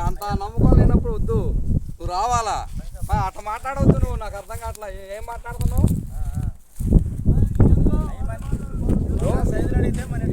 అంత నమ్మకం లేనప్పుడు వద్దు, నువ్వు రావాలా. అట్లా మాట్లాడవద్దు, నువ్వు నాకు అర్థం కావట్లా. ఏం మాట్లాడుతున్నావు? అడిగితే మన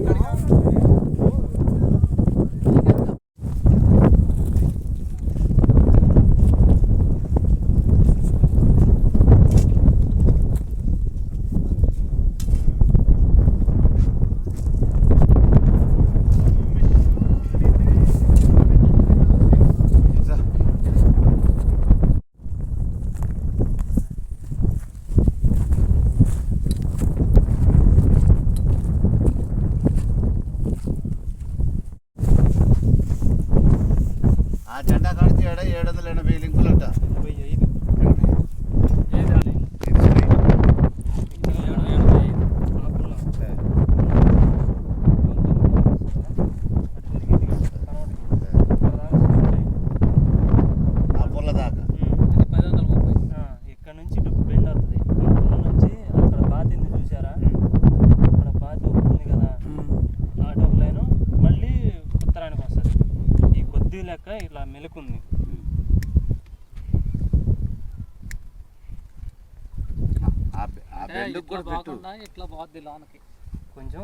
జెండా కాడితే 780 లింకులు అంట. ఇక్కడ నుంచి బెండ్ అవుతుంది. నుంచి అక్కడ బాతింది చూసారా, అక్కడ బాతి ఉంది కదా, అటు ఒక లైను మళ్ళీ ఉత్తరానికి వస్తుంది. ఈ కొద్ది లెక్క ఇట్లా మెలుకుంది. ఇట్లా బాగుంది లోనకి కొంచెం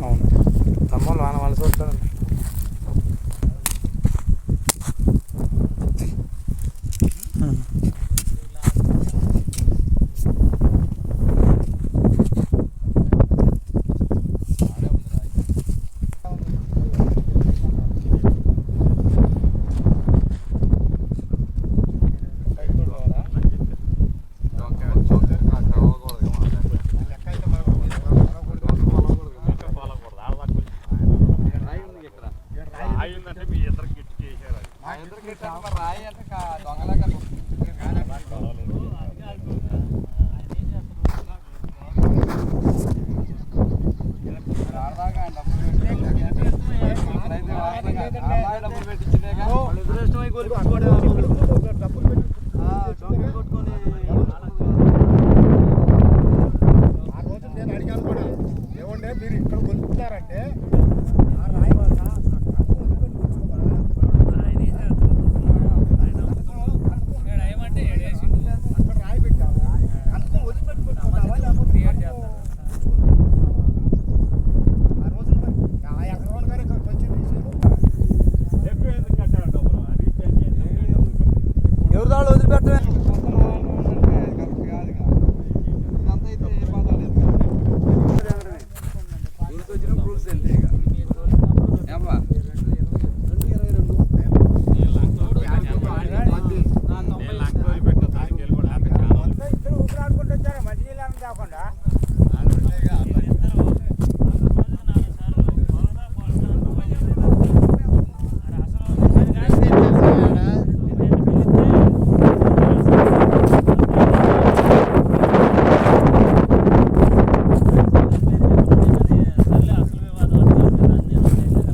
అవును తమ్మలు వాన వలస వస్తాడు. రాయి అంటే దొంగలాగా డబ్బులు పెట్టించినే కొట్టుకొని ఆ రోజు నేను అడిగాను కూడా, ఏమంటే మీరు ఇక్కడ కొలుపుతారంటే ఎవరిదాళ్ళు వదిలిపెట్టమే. వచ్చిన ప్రూఫ్స్ వెళ్తే ఇక ఏమ్మా ఊపిరాడుకుంటూ వచ్చారా మంచినీళ్ళు కాకుండా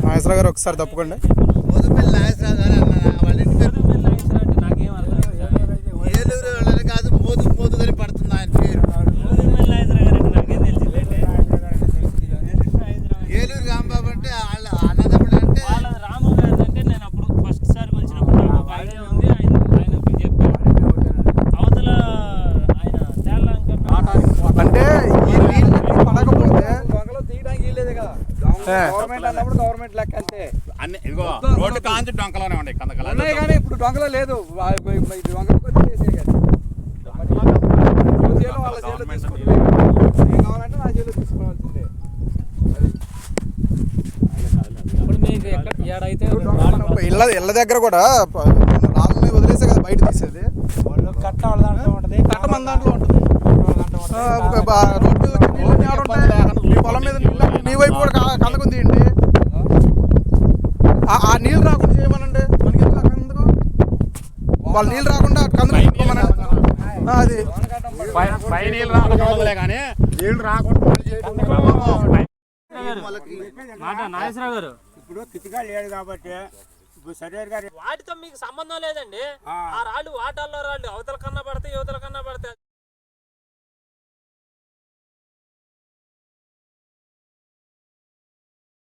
నాగేశ్వరరావు గారు ఒకసారి తప్పకుండా. ఏలూరు వాళ్ళని కాదు, మోదు అని పడుతుంది ఆయన పేరు. ఏలూరు రాంబాబు అంటే వాళ్ళ అన్నదమ్ముడు అంటే కిలోమీటర్ లెక్క అంతే. అన్ని ఇదిగో రోడ్డు కాంచి డొంకలోనే ఉండే కందకల ఉన్నాయి కానీ ఇప్పుడు డొంకలో లేదు. ఇది డొంకల కొద్ది చేసే కదా. వాళ్ళ చేలో తీసుకుంటే ఏం కావాలంటే నా చేలో తీసుకోవాల్సిందే. ఇప్పుడు మీకు ఏడైతే ఇళ్ళ దగ్గర కూడా రాళ్ళని వదిలేసే కదా బయట తీసేది. కట్ట వాళ్ళ దాంట్లో ఉంటుంది, కట్ట మన దాంట్లో ఉంటుంది. రోడ్డు మీద నీళ్ళు ఆడ ఉంటాయి. మీ పొలం మీద నీళ్ళు నీ వైపు కూడా కందకం తీయండి. ఆ నీళ్ళు రాకుండా చేయమనండి. మనకి ఎందుకు వాళ్ళు నీళ్ళు రాకుండా కందకం తీసుకోమనండి. అది పై నీళ్ళు రాకుండా కానీ నీళ్ళు రాకుండా నాగేశ్వరరావు గారు ఇప్పుడు కిటికా లేడు కాబట్టి సరైన గారు వాటితో మీకు సంబంధం లేదండి. ఆ రాళ్ళు వాటాల్లో రాళ్ళు అవతల కన్నా పడితే